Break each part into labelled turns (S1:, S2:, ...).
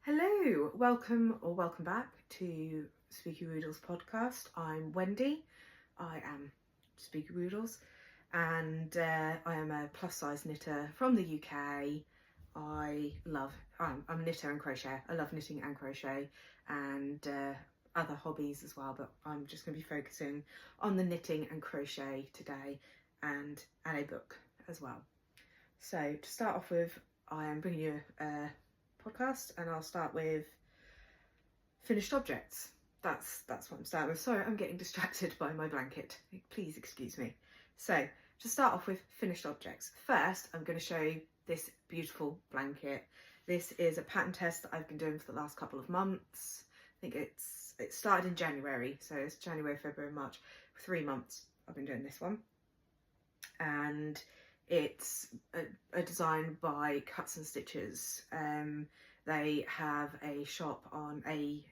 S1: Hello, welcome or welcome back to Spookywoodles podcast. I'm Wendy. I am Spookywoodles and I am a plus size knitter from the UK. I'm a knitter and crochet. I love knitting and crochet and other hobbies as well, but I'm just going to be focusing on the knitting and crochet today and a book as well. So to start off with, I am bringing you a podcast and I'll start with finished objects. That's what I'm starting with. Sorry, I'm getting distracted by my blanket. Please excuse me. So to start off with finished objects, first I'm going to show you this beautiful blanket. This is a pattern test that I've been doing for the last couple of months. I think it started in January, so it's January, February, March. For 3 months I've been doing this one, and it's a design by CutsNStitches. They have a shop on they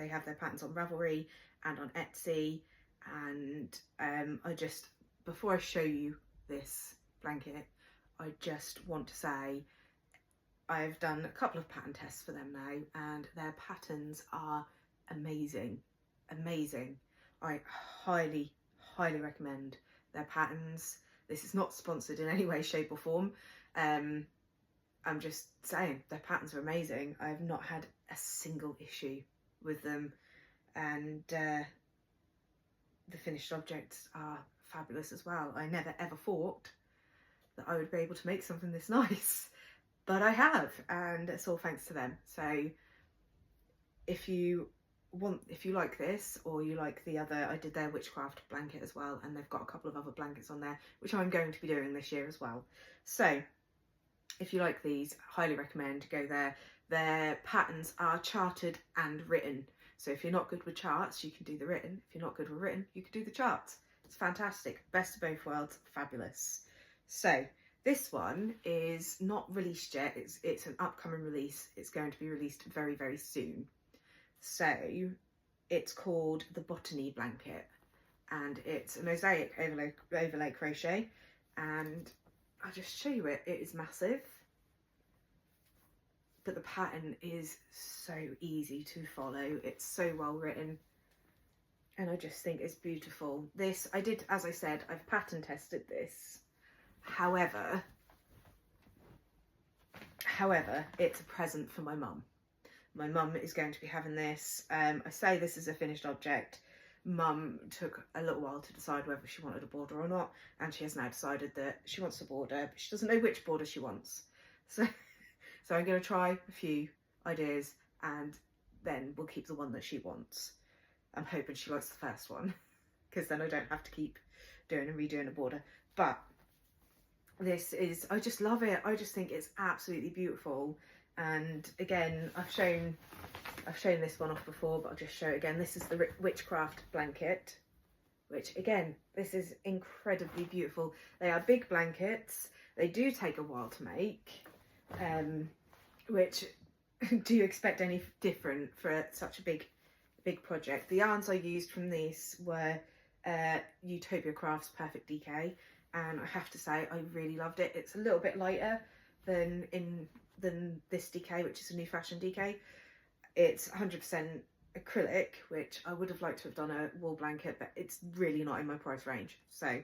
S1: have their patterns on Ravelry and on Etsy, and before I show you this blanket, I just want to say I've done a couple of pattern tests for them now and their patterns are amazing. I highly recommend their patterns. This is not sponsored in any way, shape or form. I'm just saying their patterns are amazing. I have not had a single issue with them, and the finished objects are fabulous as well. I never ever thought that I would be able to make something this nice, but I have, and it's all thanks to them. So if you like this, or you like the other, I did their witchcraft blanket as well, and they've got a couple of other blankets on there which I'm going to be doing this year as well. So if you like these, highly recommend go there. Their patterns are charted and written, so if you're not good with charts, you can do the written. If you're not good with written, you can do the charts. It's fantastic, best of both worlds, fabulous. So this one is not released yet. It's an upcoming release. It's going to be released very, very soon. So it's called the Botany blanket, and it's a mosaic overlay crochet, and I'll just show you it. It is massive, but the pattern is so easy to follow. It's so well written, and I just think it's beautiful. This, as I said, I've pattern tested this. However, it's a present for my mum. My mum is going to be having this. I say this is a finished object. Mum took a little while to decide whether she wanted a border or not, and she has now decided that she wants a border, but she doesn't know which border she wants. So I'm going to try a few ideas, and then we'll keep the one that she wants. I'm hoping she likes the first one, because then I don't have to keep doing and redoing a border. But this is, I just love it. I just think it's absolutely beautiful. And again, I've shown this one off before, but I'll just show it again. This is the witchcraft blanket, which again, this is incredibly beautiful. They are big blankets. They do take a while to make, which do you expect any different for such a big project? The yarns I used from these were Utopia Crafts Perfect DK, and I have to say I really loved it. It's a little bit lighter than this DK, which is a new fashion DK. It's 100% acrylic, which I would have liked to have done a wool blanket, but it's really not in my price range. So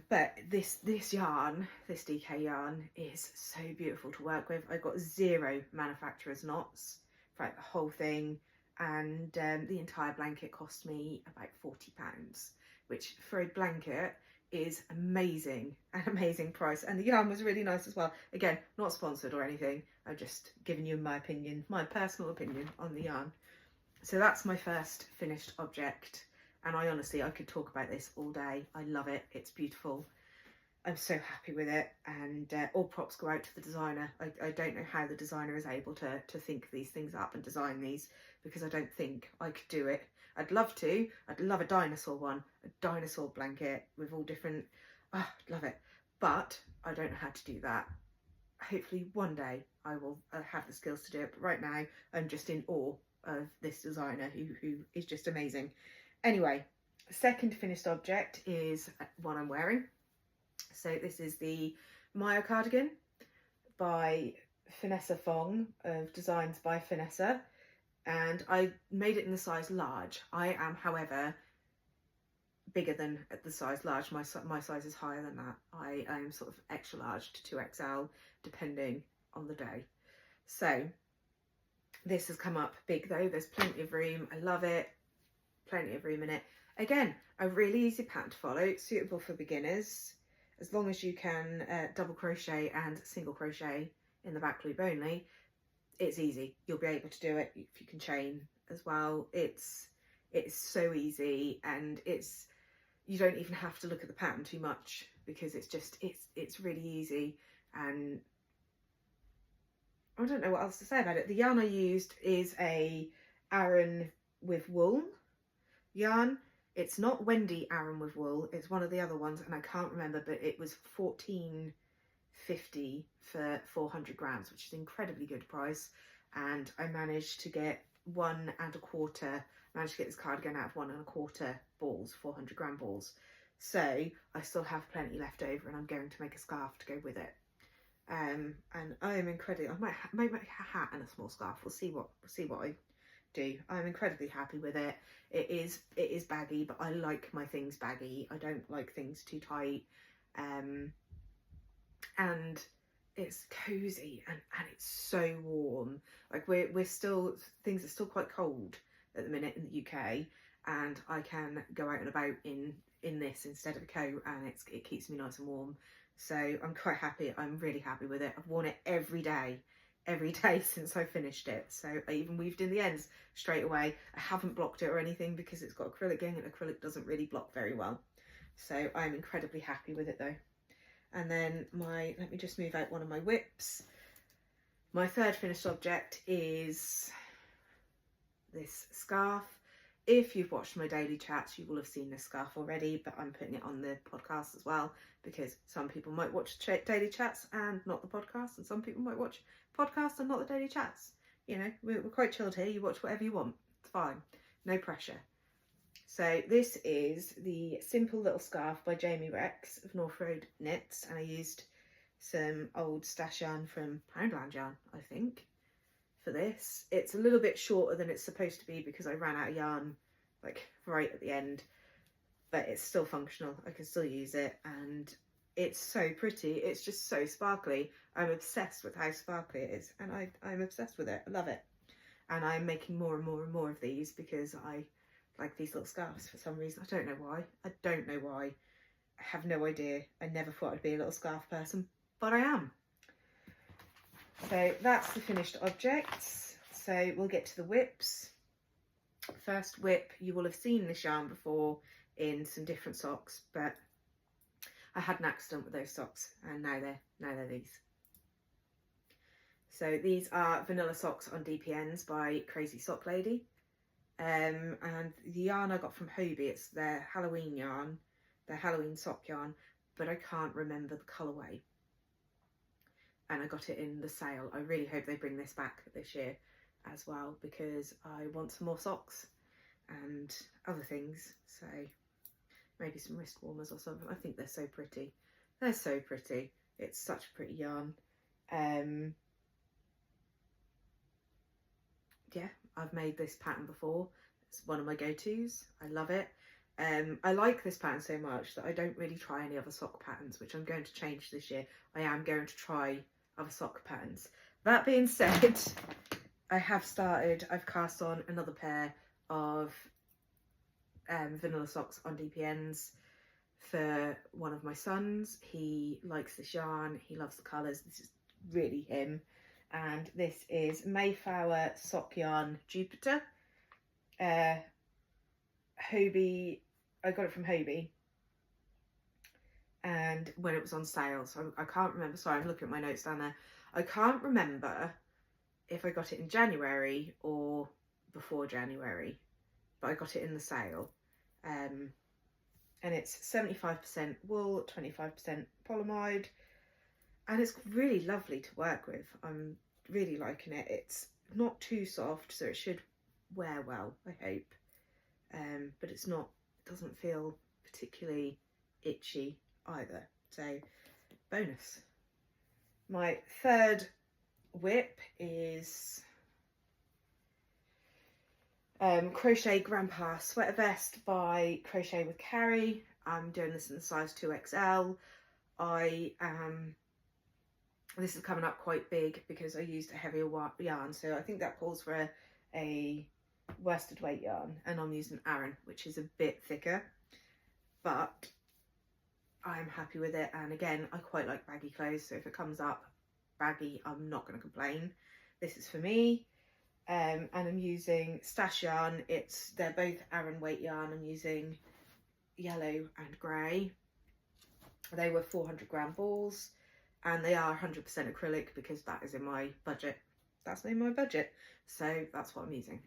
S1: but this yarn, this DK yarn, is so beautiful to work with. I got 0 manufacturer's knots throughout the whole thing, and the entire blanket cost me about £40, which for a blanket is amazing, an amazing price. And the yarn was really nice as well. Again, not sponsored or anything, I'm just giving you my opinion, my personal opinion on the yarn. So that's my first finished object, and I could talk about this all day. I love it, it's beautiful, I'm so happy with it, and all props go out to the designer. I don't know how the designer is able to think these things up and design these, because I don't think I could do it. I'd love to. I'd love a dinosaur one, a dinosaur blanket with all different, oh, love it. But I don't know how to do that. Hopefully one day I will have the skills to do it, but right now I'm just in awe of this designer who is just amazing. Anyway, second finished object is one I'm wearing. So this is the Cardigan by Phanessa thong of Designs by Phanessa, and I made it in the size large. I am, however, bigger than the size large. My size is higher than that. I am sort of extra large to 2XL depending on the day. So this has come up big though. There's plenty of room. I love it. Plenty of room in it. Again, a really easy pattern to follow, suitable for beginners, as long as you can double crochet and single crochet in the back loop only. It's easy. You'll be able to do it if you can chain as well. It's so easy, and you don't even have to look at the pattern too much, because it's really easy. And I don't know what else to say about it. The yarn I used is a Aran with wool yarn. It's not Wendy Aran with wool, it's one of the other ones, and I can't remember, but it was $14.50 for 400 grams, which is an incredibly good price. And I managed to get 1 1/4, managed to get this cardigan out of 1 1/4 balls, 400 gram balls. So I still have plenty left over, and I'm going to make a scarf to go with it. And I am incredibly, I might make a hat and a small scarf. We'll see what I do. I'm incredibly happy with it. It is baggy, but I like my things baggy. I don't like things too tight. And it's cozy, and it's so warm. Like things are still quite cold at the minute in the UK, and I can go out and about in this instead of a coat, and it keeps me nice and warm. So I'm quite happy. I'm really happy with it. I've worn it every day since I finished it. So I even weaved in the ends straight away. I haven't blocked it or anything because it's got acrylic in, and acrylic doesn't really block very well. So I'm incredibly happy with it though. And then let me just move out one of my whips. My third finished object is this scarf. If you've watched my daily chats, you will have seen this scarf already, but I'm putting it on the podcast as well, because some people might watch daily chats and not the podcast, and some people might watch podcasts and not the daily chats. You know, we're quite chilled here. You watch whatever you want. It's fine. No pressure. So this is the Simple Little Scarf by Jamie Rex of North Road Knits, and I used some old stash yarn from Poundland Yarn, I think, for this. It's a little bit shorter than it's supposed to be because I ran out of yarn like right at the end, but it's still functional. I can still use it, and it's so pretty. It's just so sparkly. I'm obsessed with how sparkly it is, and I'm obsessed with it. I love it, and I'm making more and more and more of these because I like these little scarves for some reason. I don't know why. I have no idea. I never thought I'd be a little scarf person, but I am. So that's the finished objects. So we'll get to the whips. First whip, you will have seen this yarn before in some different socks, but I had an accident with those socks, and now they're these. So these are vanilla socks on DPNs by Crazy Sock Lady. And the yarn I got from Hobie, it's their Halloween yarn, their Halloween sock yarn, but I can't remember the colourway. And I got it in the sale. I really hope they bring this back this year as well, because I want some more socks and other things. So maybe some wrist warmers or something. I think they're so pretty. They're so pretty. It's such a pretty yarn. Yeah, I've made this pattern before. It's one of my go-tos. I love it. I like this pattern so much that I don't really try any other sock patterns, which I'm going to change this year. I am going to try other sock patterns. That being said, I've cast on another pair of vanilla socks on DPNs for one of my sons. He likes this yarn. He loves the colours. This is really him. And this is Mayflower Sock Yarn Jupiter. Hobie, I got it from Hobie, and when it was on sale, so I can't remember. Sorry, I'm looking at my notes down there. I can't remember if I got it in January or before January, but I got it in the sale. And it's 75% wool, 25% polyamide, and it's really lovely to work with. I'm really liking it. It's not too soft, so it should wear well, I hope. But it doesn't feel particularly itchy either. So bonus. My third whip is Crochet Grandpa Sweater Vest by Crochet with Carrie. I'm doing this in the size 2XL. This is coming up quite big because I used a heavier yarn, so I think that calls for a worsted weight yarn, and I'm using Aran, which is a bit thicker, but I'm happy with it. And again, I quite like baggy clothes, so if it comes up baggy, I'm not going to complain. This is for me. And I'm using Stash yarn. They're both Aran weight yarn. I'm using yellow and grey. They were 400-gram balls, and they are 100% acrylic because that is in my budget. That's in my budget, so that's what I'm using.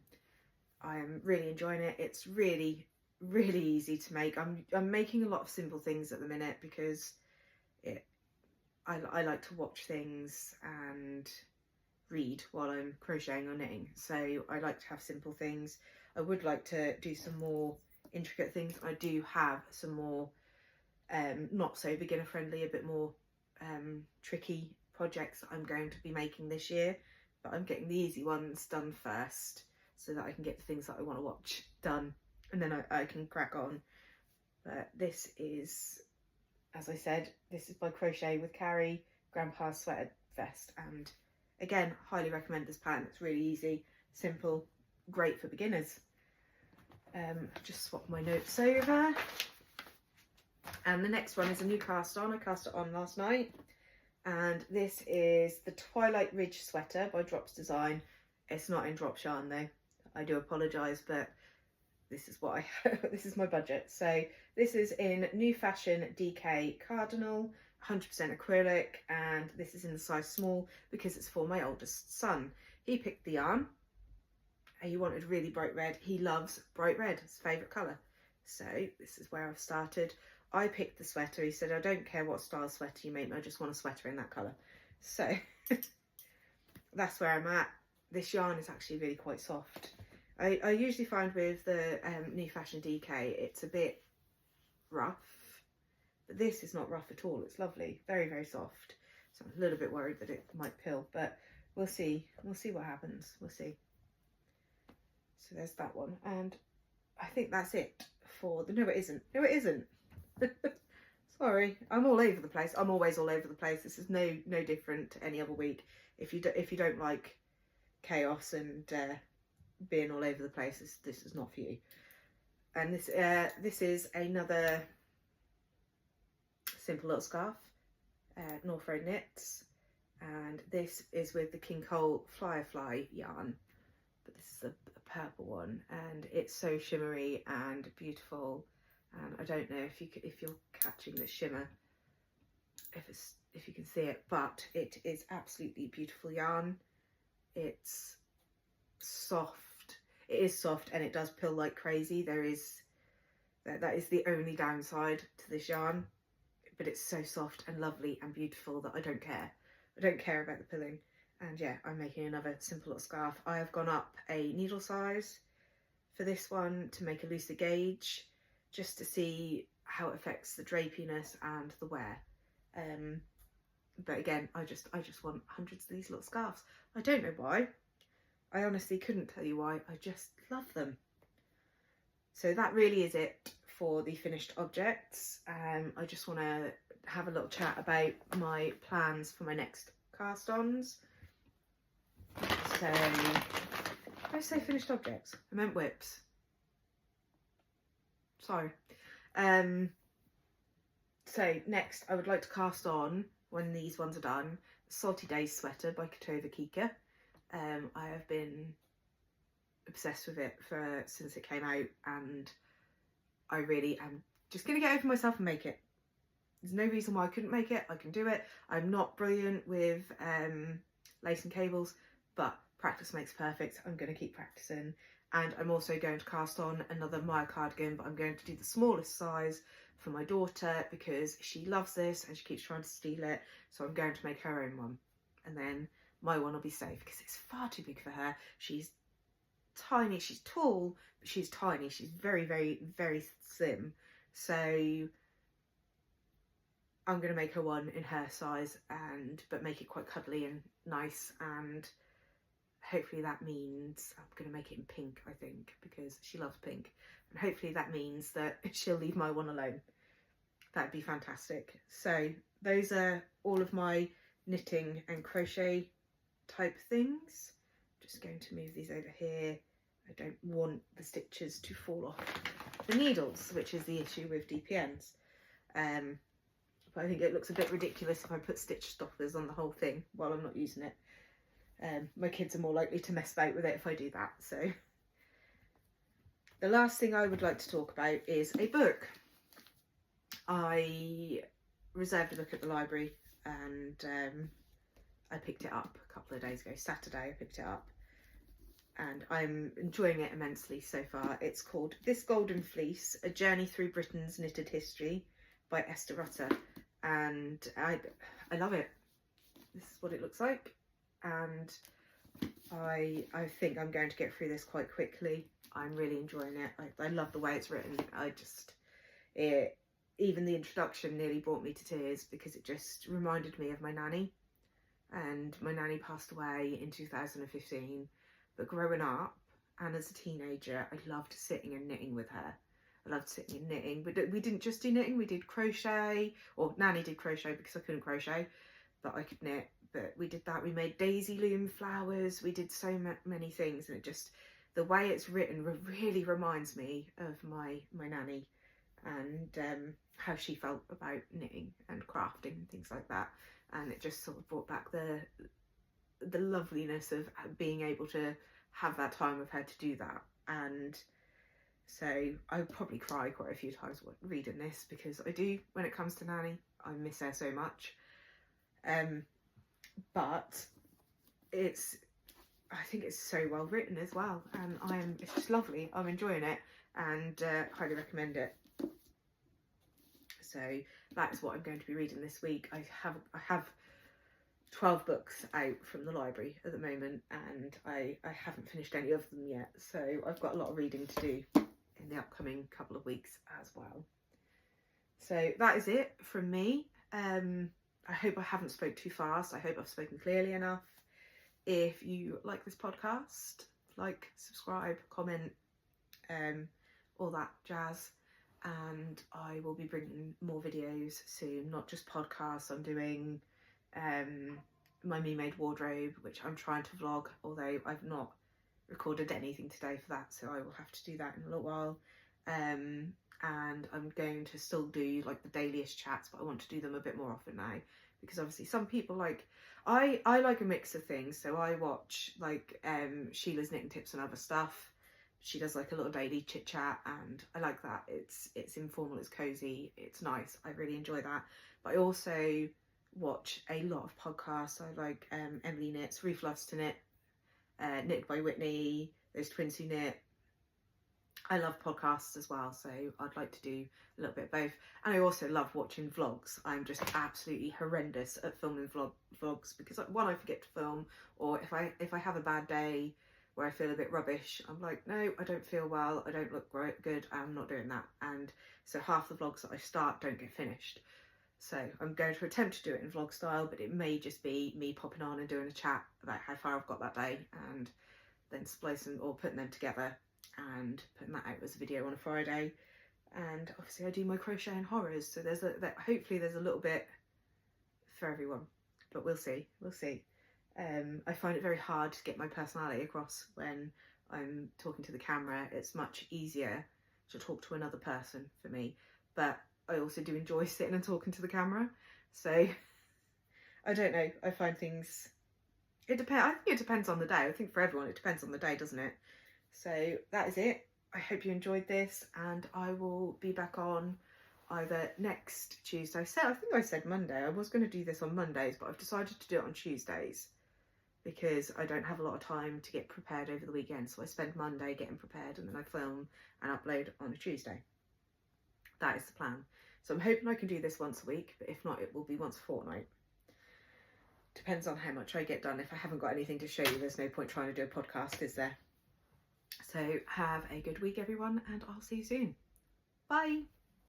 S1: I am really enjoying it. It's really, really easy to make. I'm making a lot of simple things at the minute because I like to watch things and read while I'm crocheting or knitting, so I like to have simple things. I would like to do some more intricate things. I do have some more not so beginner friendly, a bit more tricky projects that I'm going to be making this year, but I'm getting the easy ones done first so that I can get the things that I want to watch done, and then I can crack on. But this is, as I said, this is by Crochet with Carrie, Grandpa's Sweater Vest, and again, highly recommend this pattern. It's really easy, simple, great for beginners. Just swap my notes over. And the next one is a new cast on. I cast it on last night. And this is the Twilight Ridge Sweater by Drops Design. It's not in Drops yarn though. I do apologise, but this is what this is my budget. So this is in New Fashion DK Cardinal, 100% acrylic, and this is in the size small because it's for my oldest son. He picked the yarn. He wanted really bright red. He loves bright red, his favourite colour. So this is where I've started. I picked the sweater. He said, I don't care what style sweater you make, I just want a sweater in that colour. So that's where I'm at. This yarn is actually really quite soft. I usually find with the New Fashion DK, it's a bit rough. But this is not rough at all. It's lovely. Very, very soft. So I'm a little bit worried that it might pill, but we'll see. We'll see what happens. We'll see. So there's that one. And I think that's it for the... No, it isn't. No, it isn't. Sorry. I'm all over the place. I'm always all over the place. This is no different to any other week. If you don't like chaos and being all over the place, this is not for you. And this is another simple little scarf, North Road Knits, and this is with the King Cole Fly yarn, but this is a purple one, and it's so shimmery and beautiful. And I don't know if you're catching the shimmer, if you can see it, but it is absolutely beautiful yarn. It's soft. It is soft, and it does pill like crazy. That is the only downside to this yarn. But it's so soft and lovely and beautiful that I don't care. I don't care about the pilling. And yeah, I'm making another simple little scarf. I have gone up a needle size for this one to make a looser gauge, just to see how it affects the drapiness and the wear. But again, I just want hundreds of these little scarves. I don't know why. I honestly couldn't tell you why. I just love them. So that really is it for the finished objects. I just want to have a little chat about my plans for my next cast-ons. So, did I say finished objects? I meant whips. Sorry. So next I would like to cast on, when these ones are done, Salty Days sweater by Kutovakika. I have been obsessed with it since it came out, and I really am just going to get over myself and make it. There's no reason why I couldn't make it. I can do it. I'm not brilliant with lace and cables, but practice makes perfect. I'm going to keep practicing. And I'm also going to cast on another Maya cardigan, but I'm going to do the smallest size for my daughter because she loves this and she keeps trying to steal it. So I'm going to make her own one. And then my one will be safe because it's far too big for her. She's tiny. She's tall, but she's tiny. She's very, very, very slim. So I'm going to make her one in her size, but make it quite cuddly and nice, and hopefully that means I'm going to make it in pink, I think, because she loves pink, and hopefully that means that she'll leave my one alone. That'd be fantastic. So those are all of my knitting and crochet type things. Just going to move these over here. I don't want the stitches to fall off the needles, which is the issue with DPNs. But I think it looks a bit ridiculous if I put stitch stoppers on the whole thing while I'm not using it. My kids are more likely to mess about with it if I do that. So the last thing I would like to talk about is a book. I reserved a book at the library, and I picked it up a couple of days ago. Saturday I picked it up, and I'm enjoying it immensely so far. It's called This Golden Fleece, A Journey Through Britain's Knitted History by Esther Rutter, and I love it. This is what it looks like, and I think I'm going to get through this quite quickly. I'm really enjoying it. I love the way it's written. Even the introduction nearly brought me to tears, because it just reminded me of my nanny, and my nanny passed away in 2015, but growing up and as a teenager, I loved sitting and knitting with her. I loved sitting and knitting, but we didn't just do knitting, we did crochet, or nanny did crochet because I couldn't crochet, but I could knit. But we did that, we made daisy loom flowers, we did so many things, and it just, the way it's written really reminds me of my nanny, and how she felt about knitting and crafting and things like that. And it just sort of brought back the loveliness of being able to have that time with her to do that. And so I would probably cry quite a few times reading this, because I do, when it comes to nanny, I miss her so much. But I think it's so well written as well, and it's just lovely. I'm enjoying it, and highly recommend it. So that's what I'm going to be reading this week. I have 12 books out from the library at the moment, and I haven't finished any of them yet, so I've got a lot of reading to do in the upcoming couple of weeks as well. So that is it from me. I hope I haven't spoke too fast. I hope I've spoken clearly enough. If you like this podcast, like, subscribe, comment, all that jazz. And I will be bringing more videos soon, not just podcasts. I'm doing my Me Made wardrobe, which I'm trying to vlog, although I've not recorded anything today for that, so I will have to do that in a little while. And I'm going to still do like the dailiest chats, but I want to do them a bit more often now, because obviously some people I like a mix of things. So I watch like Sheila's knitting tips and other stuff. She does like a little daily chit chat, and I like that. It's informal, it's cozy, it's nice. I really enjoy that. But I also watch a lot of podcasts. I like Emily Knits, Ruth Loves to Knit, Knit by Whitney, those twins who knit. I love podcasts as well, so I'd like to do a little bit of both. And I also love watching vlogs. I'm just absolutely horrendous at filming vlogs, because one, I forget to film, or if I have a bad day where I feel a bit rubbish, I'm like, no, I don't feel well, I don't look good, I'm not doing that. And so half the vlogs that I start don't get finished. So I'm going to attempt to do it in vlog style, but it may just be me popping on and doing a chat about how far I've got that day, and then splicing or putting them together and putting that out as a video on a Friday. And obviously I do my crochet and horrors, so hopefully there's a little bit for everyone, but we'll see. I find it very hard to get my personality across when I'm talking to the camera. It's much easier to talk to another person for me, but I also do enjoy sitting and talking to the camera. So I don't know, I find things, I think it depends on the day. I think for everyone it depends on the day, doesn't it? So that is it. I hope you enjoyed this, and I will be back on either next Tuesday. I think I said Monday. I was going to do this on Mondays, but I've decided to do it on Tuesdays, because I don't have a lot of time to get prepared over the weekend. So I spend Monday getting prepared, and then I film and upload on a Tuesday. That is the plan. So I'm hoping I can do this once a week, but if not, it will be once a fortnight. Depends on how much I get done. If I haven't got anything to show you, there's no point trying to do a podcast, is there? So have a good week, everyone, and I'll see you soon. Bye.